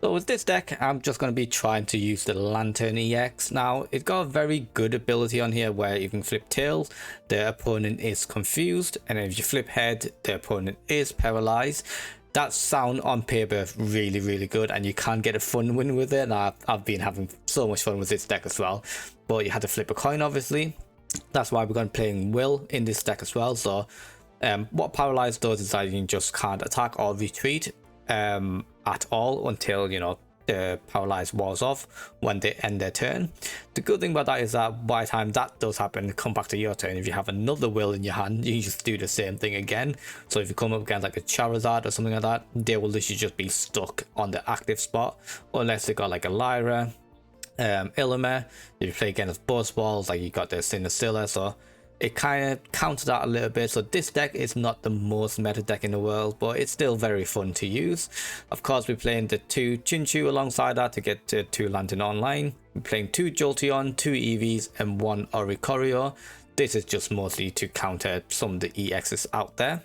So with this deck, I'm just going to be trying to use the Lantern EX. Now, it's got a very good ability on here where you can flip tails, the opponent is confused, and if you flip head, the opponent is paralyzed. That sound on paper really good, and you can get a fun win with it. And I've been having so much fun with this deck as well. But you had to flip a coin, obviously. That's why we're going to be playing Will in this deck as well. So what paralyze does is that you just can't attack or retreat at all until, you know, the paralyzed wears off when they end their turn. The good thing about that is that by the time that does happen, come back to your turn, if you have another Will in your hand, you just do the same thing again. So if you come up against like a Charizard or something like that, they will literally just be stuck on the active spot, unless they got like a Lyra, Illimer. If you play against Buzzballs, like you got the Sinistilla, so it kind of counters that a little bit. So this deck is not the most meta deck in the world, but it's still very fun to use. Of course, we're playing the 2 Chinchu alongside that to get to 2 Lantern online. We're playing 2 Jolteon, 2 Eevees, and 1 Oricorio. This is just mostly to counter some of the EXs out there.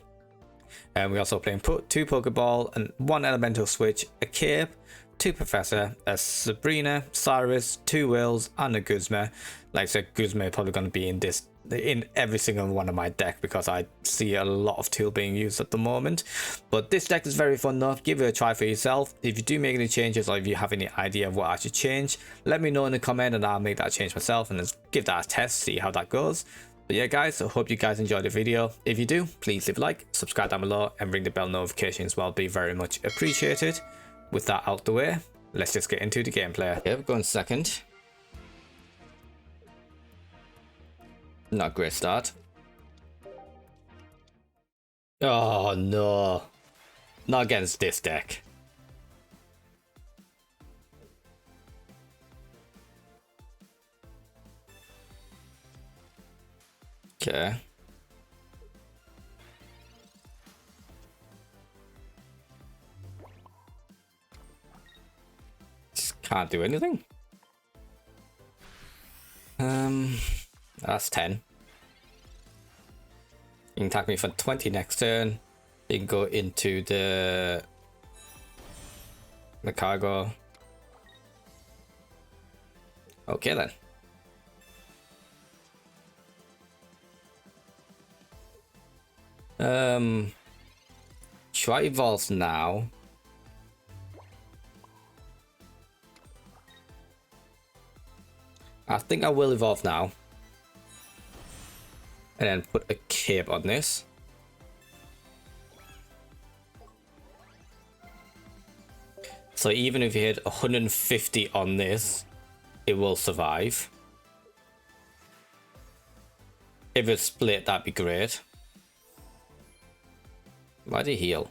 And we're also playing 2 Pokeball and 1 Elemental Switch, a Cape, 2 Professor, a Sabrina, Cyrus, 2 Wills, and a Guzma. Like I said, Guzma is probably going to be in every single one of my deck because I see a lot of tool being used at the moment. But this deck is very fun though. Give it a try for yourself. If you do make any changes, or if you have any idea of what I should change, let me know in the comment and I'll make that change myself and just give that a test, see how that goes. But yeah guys, I hope you guys enjoyed the video. If you do, please leave a like, subscribe down below, and ring the bell notifications as well, be very much appreciated. With that out the way, let's just get into the gameplay. Okay, we're going second. Not a great start. Oh no, not against this deck. Okay. Just can't do anything. That's 10. You can attack me for 20 next turn. You can go into the cargo. Okay then. Try evolves now. I think I will evolve now. And then put a cape on this. So even if you hit 150 on this, it will survive. If it's split, that'd be great. Why did he heal?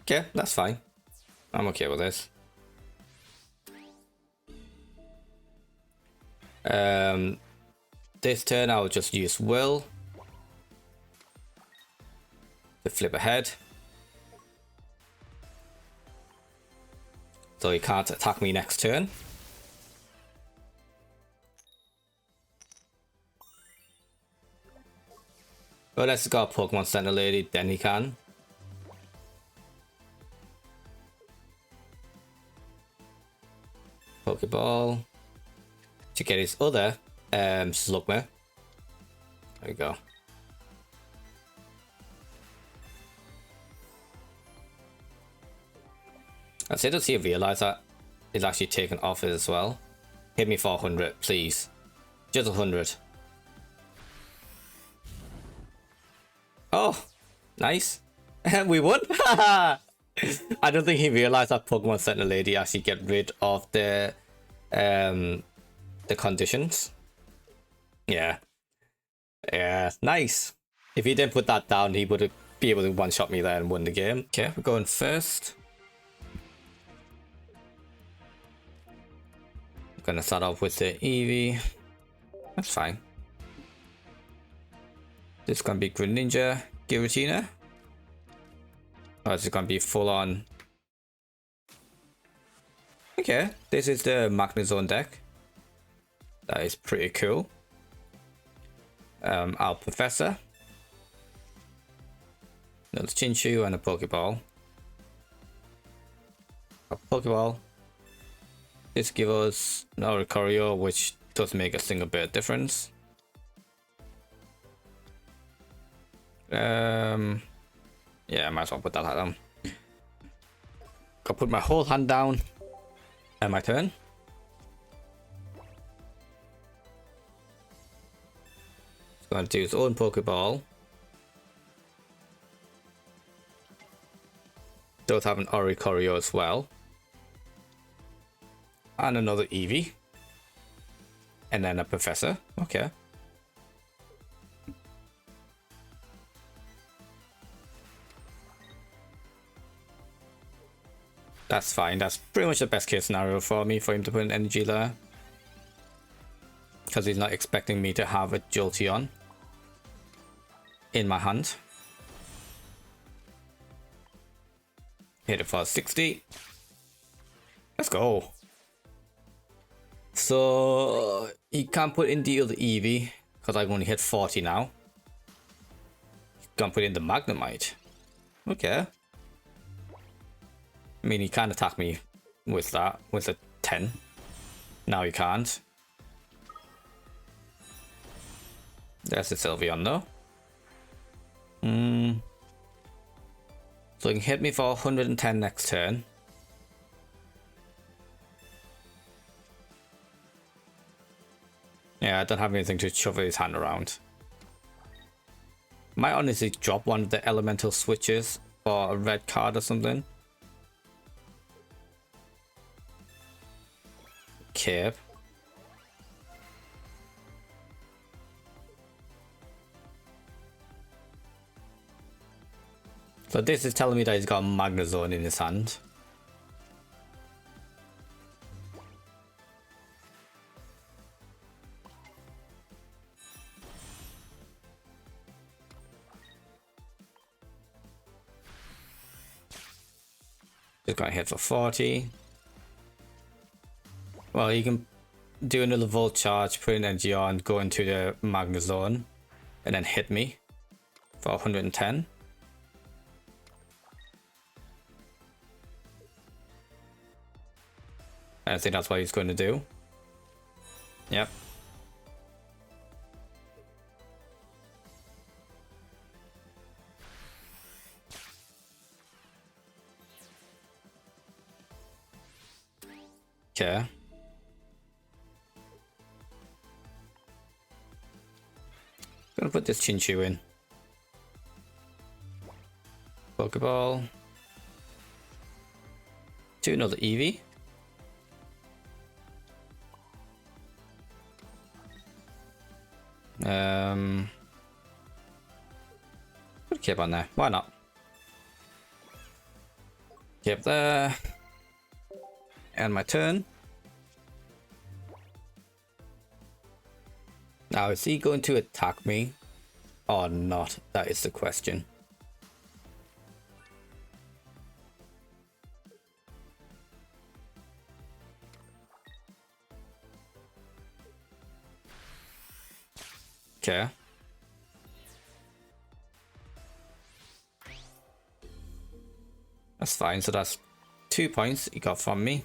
Okay, that's fine. I'm okay with this. This turn I'll just use Will to flip ahead, so he can't attack me next turn. But let's go Pokemon Center Lady, then he can. Pokeball to get his other Slugma. There we go. I say, does he realize that it's actually taken off it as well? Hit me for 100, please. Just 100. Oh, nice. We won. I don't think he realized that Pokemon Center Lady actually get rid of the conditions. Yeah, nice. If he didn't put that down, he would be able to one-shot me there and win the game. Okay, we're going first. I'm gonna start off with the Eevee. That's fine. This is gonna be Greninja, Giratina. Oh, this is gonna be full on. Okay, this is the Magnezone deck. That is pretty cool. Our Professor. Another Chinchu and a Pokeball. A Pokeball. This gives us an Oricorio, which doesn't make a single bit of difference. Yeah, I might as well put that down. I'll put my whole hand down and my turn. It's going to do its own Pokeball. Does have an Oricorio as well. And another Eevee. And then a Professor. Okay. That's fine. That's pretty much the best case scenario for me, for him to put an energy there. Because he's not expecting me to have a Jolteon in my hand. Hit it for 60. Let's go. So he can't put in the other Eevee because I've only hit 40 now. He can't put in the Magnemite. Okay. I mean, he can't attack me with that, with a 10. Now he can't. There's the Sylveon though. So he can hit me for 110 next turn. Yeah, I don't have anything to shove his hand around. Might honestly drop one of the elemental switches for a red card or something. Cape. So this is telling me that he's got a Magnezone in his hand. Just gonna hit for 40. Well, you can do another Volt Charge, put an energy on, go into the Magnezone, and then hit me for 110. I think that's what he's going to do. Yep. Okay. Gonna put this Chinchu in. Pokeball. To another Eevee. Put a Cape on there. Why not? Cape there. And my turn. Now, is he going to attack me or not? That is the question. Okay. That's fine. So that's 2 points he got from me.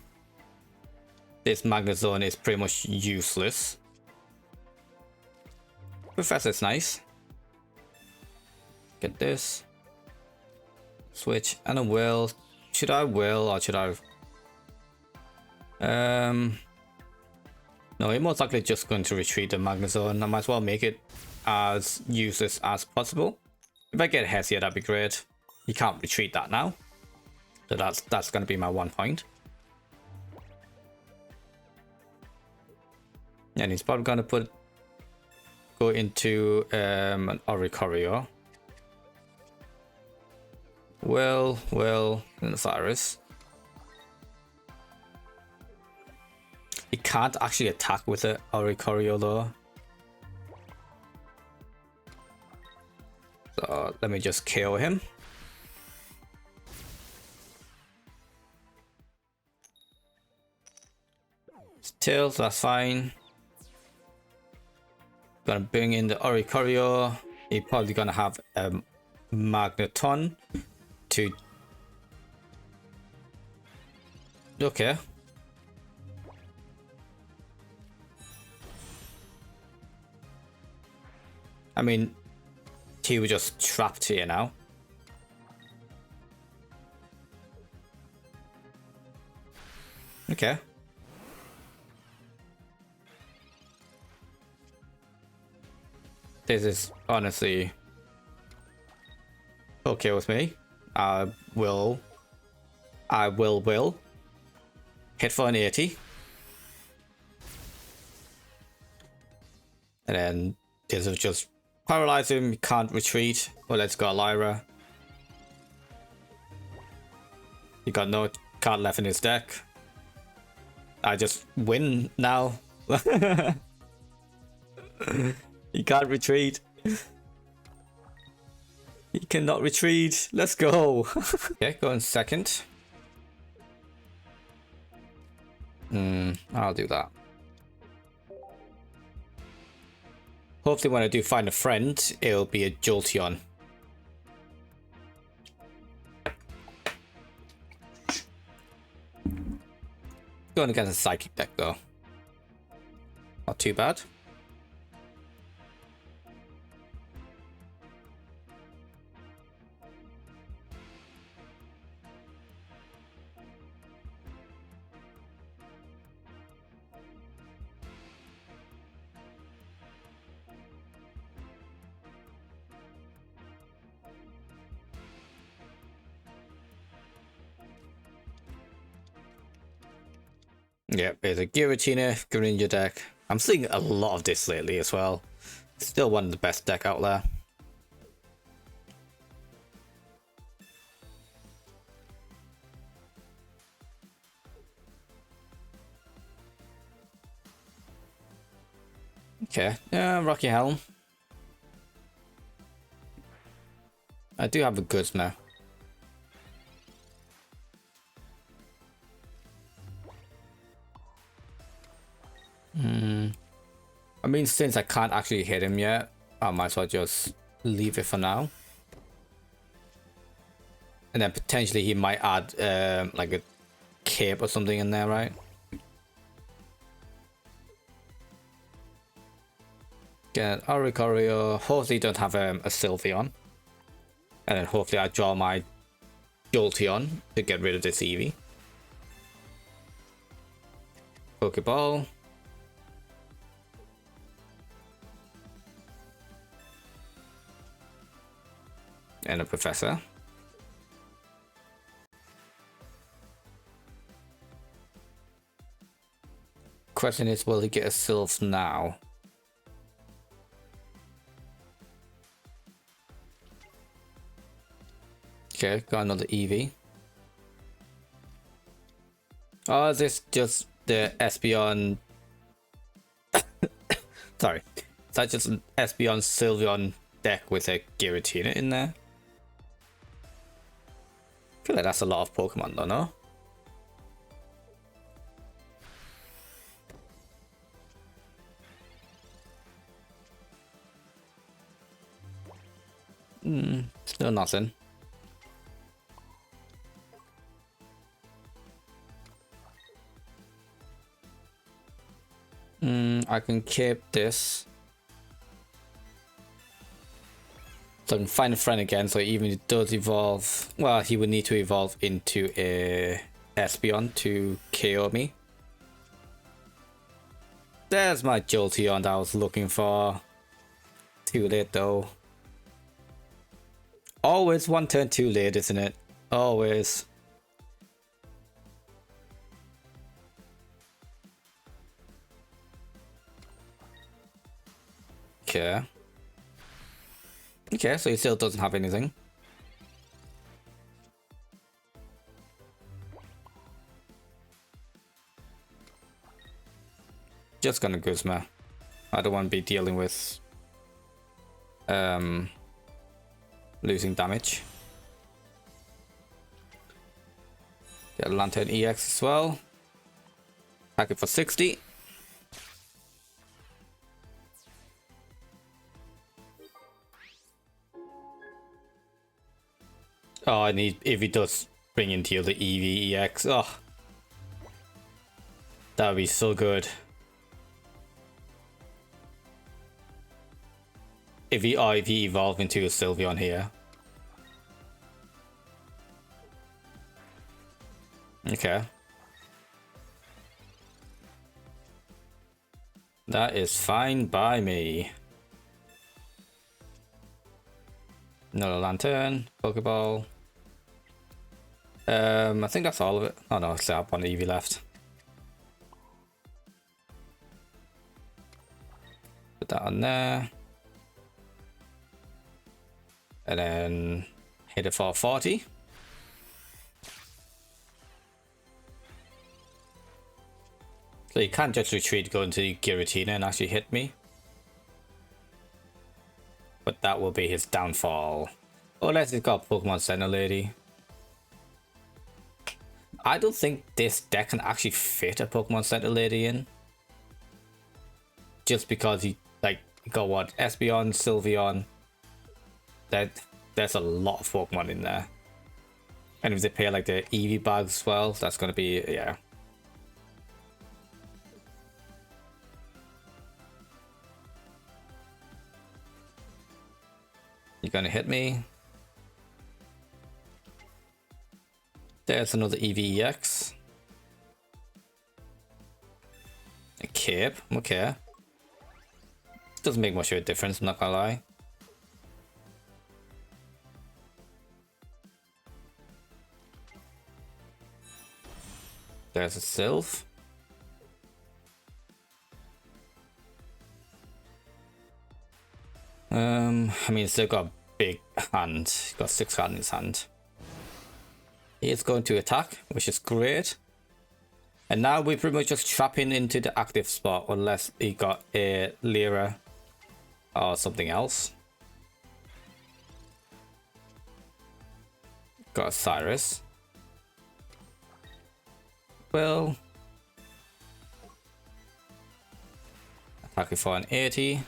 This Magnezone is pretty much useless. Professor's nice. Get this. Switch and a will. Should I will or should I? No, I'm most likely just going to retreat the Magnezone. I might as well make it as useless as possible. If I get Hessia, that'd be great. You can't retreat that now. So that's going to be my 1 point. And he's probably going to go into an Oricorio. Will, and Cyrus. He can't actually attack with an Oricorio though. So let me just KO him. Still, that's fine. Gonna bring in the Oricorio. He's probably gonna have Magneton to... Okay. I mean, he was just trapped here now. Okay. This is honestly okay with me. I will hit for an 80. And then this will just paralyze him, he can't retreat. Well, let's go Lyra. He got no card left in his deck. I just win now. He can't retreat. He cannot retreat. Let's go. Okay, go in second. I'll do that. Hopefully when I do find a friend, it'll be a Jolteon. Going against a Psychic deck though. Not too bad. Yep, there's a Giratina, Greninja deck. I'm seeing a lot of this lately as well. Still one of the best deck out there. Okay, Rocky Helm. I do have a Guzma. I mean, since I can't actually hit him yet, I might as well just leave it for now. And then potentially he might add like a cape or something in there, right? Get Oricorio. Hopefully don't have a Sylveon. And then hopefully I draw my Jolteon to get rid of this Eevee. Pokeball. And a Professor. Question is, will he get a Sylph now? Okay, got another Eevee. Oh, is this just the Espeon? Sorry, is that just an Espeon Sylveon deck with a Giratina in there? I feel like that's a lot of Pokemon though, no? Still nothing. I can keep this. So I can find a friend again, so even if it does evolve, well, he would need to evolve into a Espeon to KO me. There's my Jolteon that I was looking for. Too late though. Always one turn too late, isn't it? Always. Okay. Okay, so he still doesn't have anything. Just gonna Guzma. I don't want to be dealing with losing damage. Get a Lantern EX as well. Pack it for 60. Oh, I need, if he does bring into the Eevee EX, oh, that would be so good. If he evolve into a Sylveon here. Okay. That is fine by me. Another Lantern, Pokeball. I think that's all of it. Oh no, I still have one Eevee left. Put that on there. And then hit it for 40. So you can't just retreat, go into Giratina and actually hit me. But that will be his downfall. Unless he's got Pokemon Center Lady. I don't think this deck can actually fit a Pokemon Center Lady in. Just because he got what? Espeon, Sylveon. There's a lot of Pokemon in there. And if they pair like the Eevee bags as well, that's gonna be, yeah. You're gonna hit me. There's another Eevee EX. A cape, okay. Doesn't make much of a difference, I'm not gonna lie. There's a Sylph. I mean, he's still got a big hand. He's got 6 cards in his hand. He is going to attack, which is great. And now we're pretty much just trapping into the active spot, unless he got a Lyra or something else. Got a Cyrus. Well, attacking for an 80.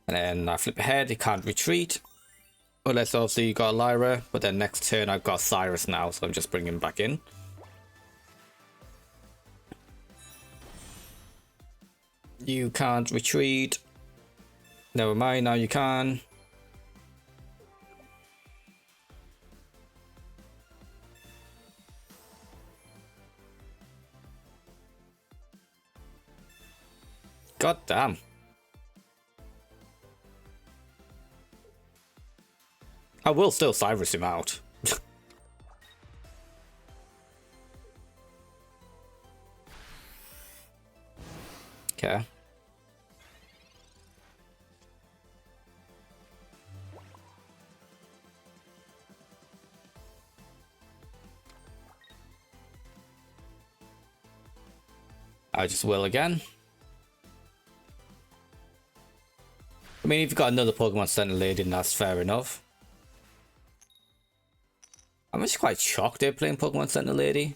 And then I flip ahead, he can't retreat. Unless obviously you got a Lyra, but then next turn I've got Cyrus now, so I'm just bringing him back in. You can't retreat. Never mind, now you can. God damn. I will still Cyrus him out. Okay. I just will again. I mean, if you've got another Pokemon Center Lady, then that's fair enough. I'm actually quite shocked they're playing Pokemon Center Lady.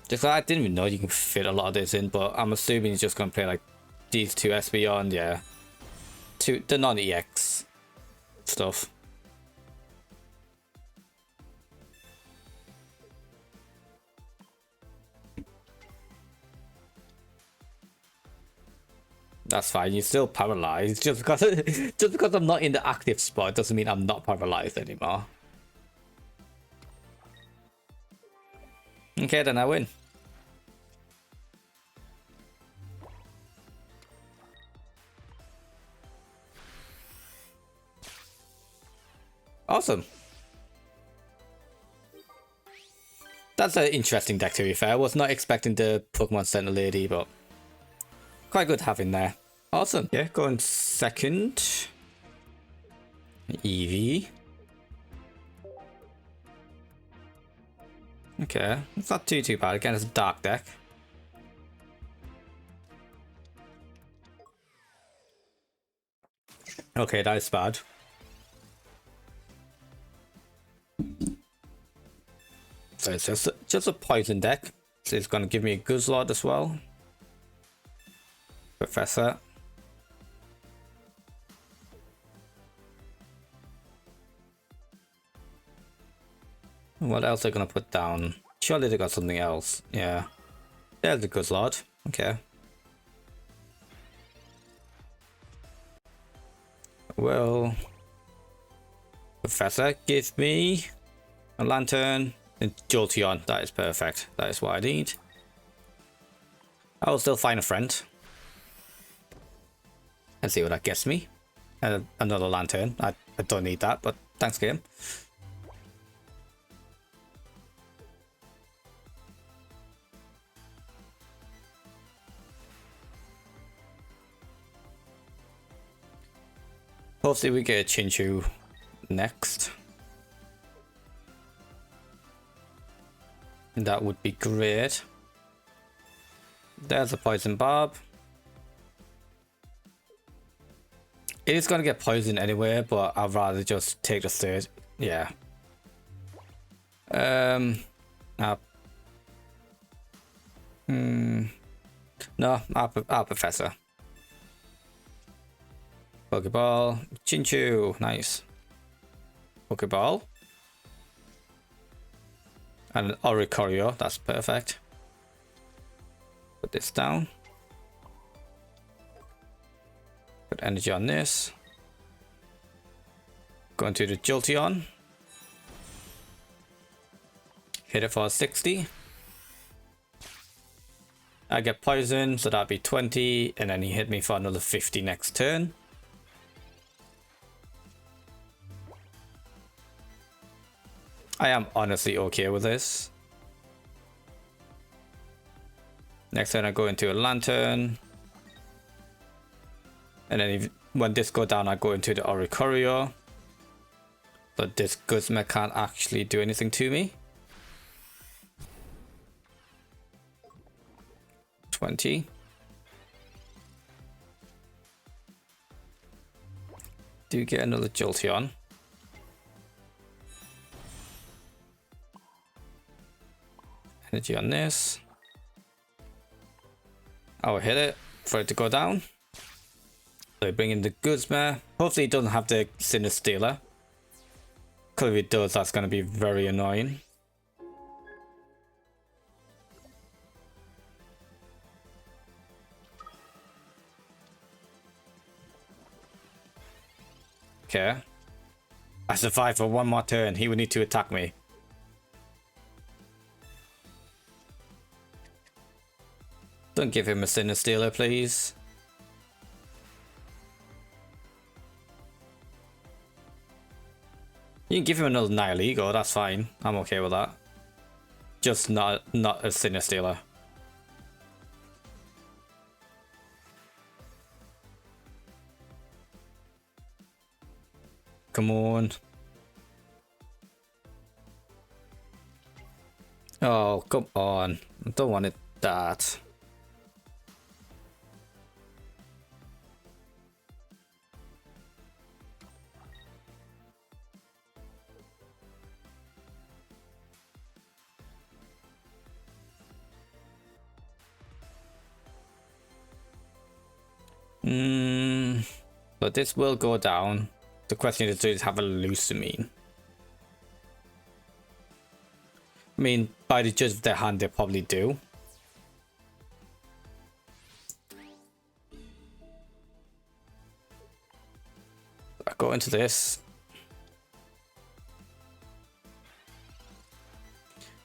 Just I didn't even know you can fit a lot of this in, but I'm assuming he's just going to play like these two Espeon, yeah. The non-EX stuff. That's fine, you're still paralyzed. Just because I'm not in the active spot doesn't mean I'm not paralyzed anymore. Okay, then I win. Awesome. That's an interesting deck, to be fair. I was not expecting the Pokemon Center Lady, but quite good having there. Awesome. Yeah, going second. Eevee. Okay, it's not too bad. Again, it's a dark deck. Okay, that is bad. So it's just a poison deck. So it's gonna give me a Guzzlord as well. Professor. What else are they gonna put down? Surely they got something else. Yeah. There's the good lord. Okay. Well, Professor, give me a lantern and Jolteon. That is perfect. That is what I need. I will still find a friend. And see what that gets me. Another lantern. I don't need that, but thanks, game. Hopefully we get a Chinchu next. That would be great. There's a poison barb. It is going to get poisoned anyway, but I'd rather just take the third. Yeah. No, our Professor. Pokeball. Chinchu. Nice. Pokeball. And an Oricorio. That's perfect. Put this down. Put energy on this. Go into the Jolteon. Hit it for 60. I get poison, so that'd be 20. And then he hit me for another 50 next turn. I am honestly okay with this. Next turn I go into a Lantern. And then when this go down, I go into the Oricorio. But this Guzma can't actually do anything to me. 20. Do get another Jolteon. Energy on this. I'll hit it for it to go down. So bring in the Guzma. Hopefully it doesn't have the Sinistela. Because if it does, that's going to be very annoying. Okay. I survived for one more turn. He would need to attack me. Don't give him a Sinistela, please. You can give him another Nihilego, that's fine. I'm okay with that. Just not a Sinistela. Come on. Oh, come on. I don't want it that. But this will go down. The question is, does it have a Lusamine? I mean, by the judge of their hand, they probably do. I go into this.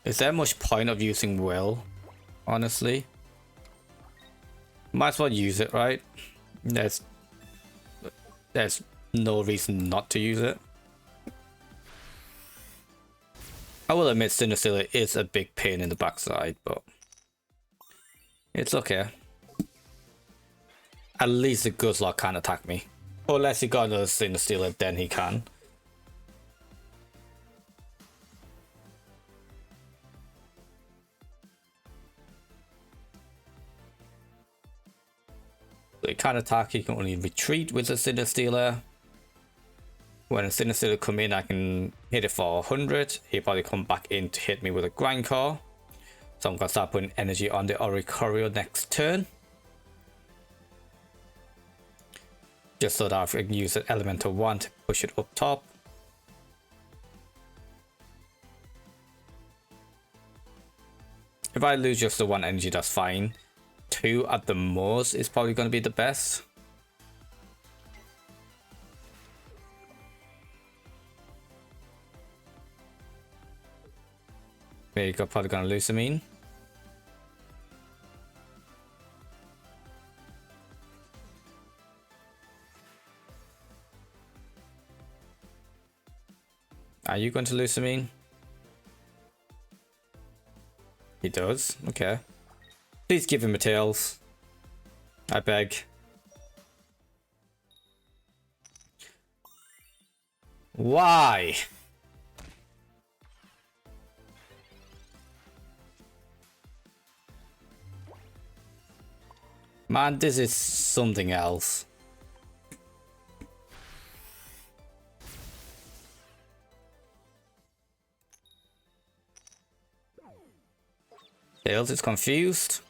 Is there much point of using Will? Honestly. Might as well use it, right? There's no reason not to use it. I will admit Sinistela is a big pain in the backside, but it's okay. At least the Guzlocke can't attack me. Or unless he got another Sinistela, then he can. So he can't attack, he can only retreat with a Sinistela. When a Sinistela come in, I can hit it for 100. He'll probably come back in to hit me with a Grindcore. So I'm going to start putting energy on the Oricorio next turn. Just so that I can use an Elemental 1 to push it up top. If I lose just the 1 energy, that's fine. 2 at the most is probably going to be the best. There you go, probably going to lose some mean. Are you going to lose some mean? He does, okay. Please give him a tails. I beg. Why? Man, this is something else. Tails is confused.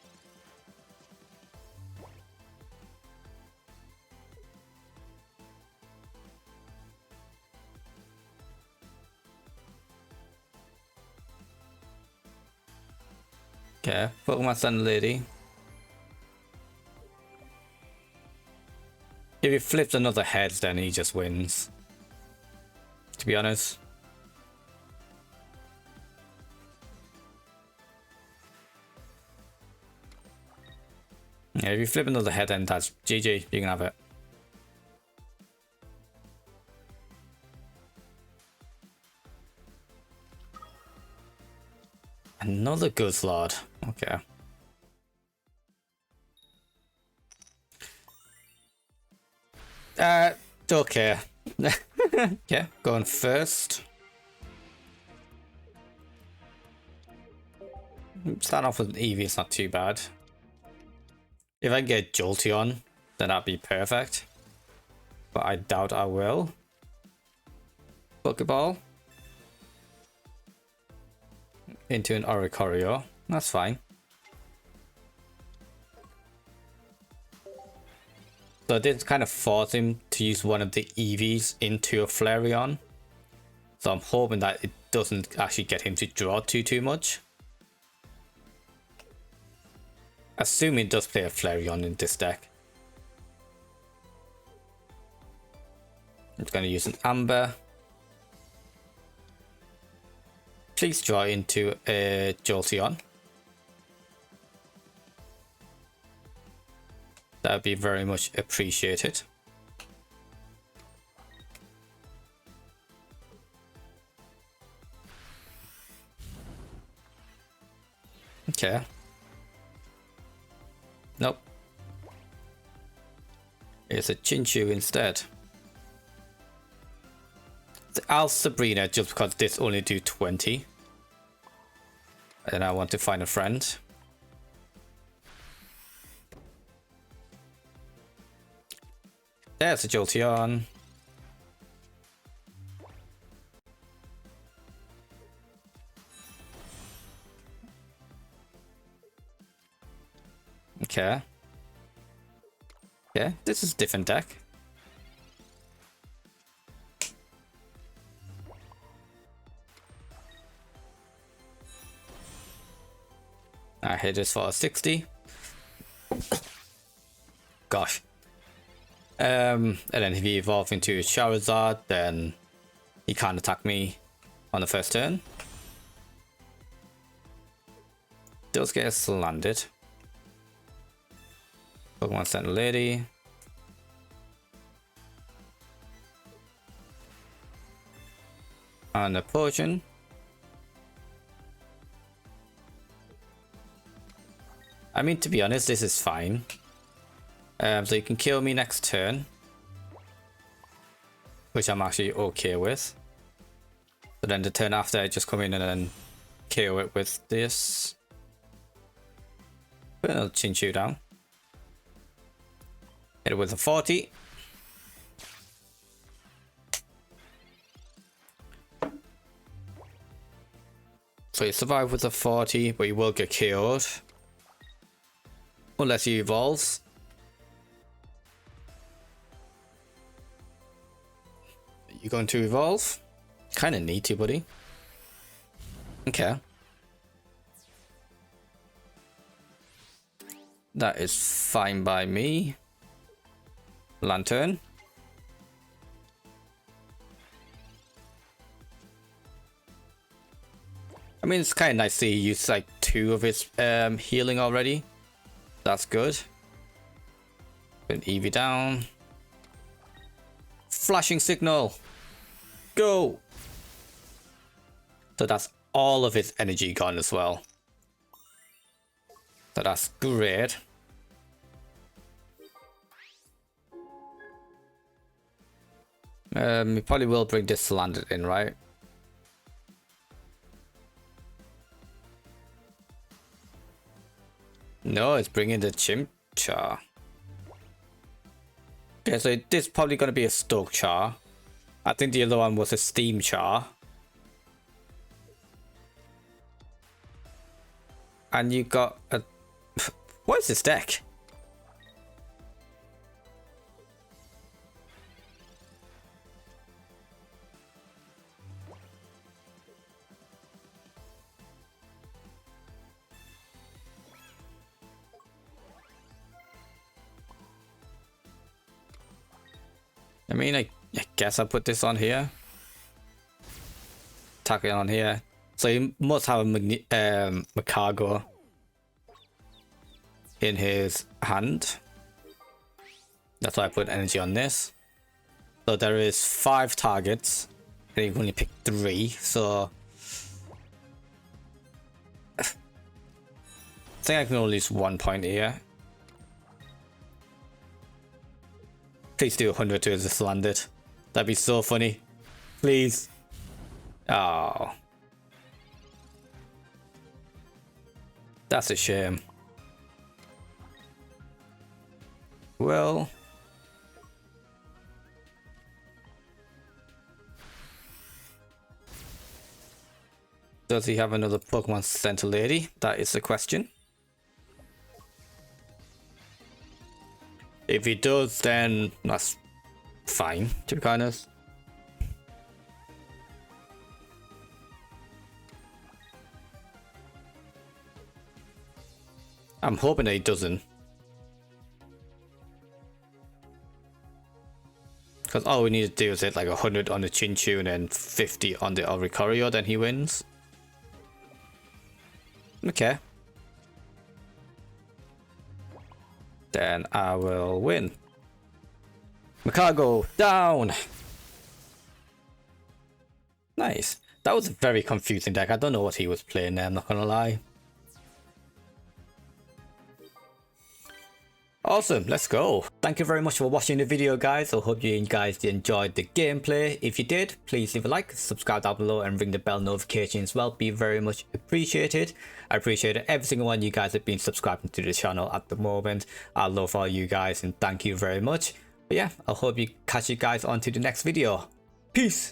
Okay, Pokemon Sun Lady. If he flips another head, then he just wins. To be honest. Yeah, if you flip another head, then that's GG. You can have it. Another good slot. Okay. Okay. Okay, going first. Starting off with Eevee, it's not too bad. If I can get Jolteon, then that'd be perfect. But I doubt I will. Pokeball. Into an Oricorio. That's fine. So I did kind of force him to use one of the Eevees into a Flareon. So I'm hoping that it doesn't actually get him to draw too much. Assuming it does play a Flareon in this deck. I'm going to use an Amber. Please draw into a Jolteon. That would be very much appreciated. Okay. Nope. It's a Chinchou instead. I'll Sabrina just because this only do 20. And I want to find a friend. There's a Jolteon. Okay. Yeah, this is a different deck. I hit this for a 60. Gosh. And then if he evolves into a Charizard, then he can't attack me on the first turn. Does get slanted. Pokemon Center Lady. And a potion. I mean, to be honest, this is fine. So you can kill me next turn. Which I'm actually okay with. But then the turn after, I just come in and then KO it with this. Put another Chinchou down. Hit it with a 40. So you survive with a 40, but you will get KO'd. Unless he evolves. You going to evolve? Kind of need to, buddy. Okay. That is fine by me. Lantern. I mean, it's kind of nice to see he used like 2 of his healing already. That's good. Put Eevee down. Flashing signal. Go. So that's all of his energy gone as well. So that's great. We probably will bring this landed in, right? No, it's bringing the Chimchar. Okay, so this is probably going to be a Stoke Char. I think the other one was a Steam Char. And you got a... What is this deck? I mean, I guess I'll put this on here. Tack it on here. So you must have a Macargo in his hand. That's why I put energy on this. So there is 5 targets. And you can only pick 3. So I think I can only use 1 point here. Please do 100 to just land it. That'd be so funny. Please. Oh. That's a shame. Well. Does he have another Pokemon Center Lady? That is the question. If he does, then that's fine, to be honest. I'm hoping that he doesn't. Because all we need to do is hit like 100 on the Chinchu and then 50 on the Oricorio, then he wins. Okay. Then I will win. Macargo down. Nice. That was a very confusing deck. I don't know what he was playing there, I'm not gonna lie. Awesome, let's go. Thank you very much for watching the video, guys. I hope you guys enjoyed the gameplay. If you did, please leave a like, subscribe down below and ring the bell notification as well. Be very much appreciated. I appreciate every single one of you guys have been subscribing to the channel at the moment. I love all you guys and thank you very much. But yeah, I hope you catch you guys on to the next video. Peace.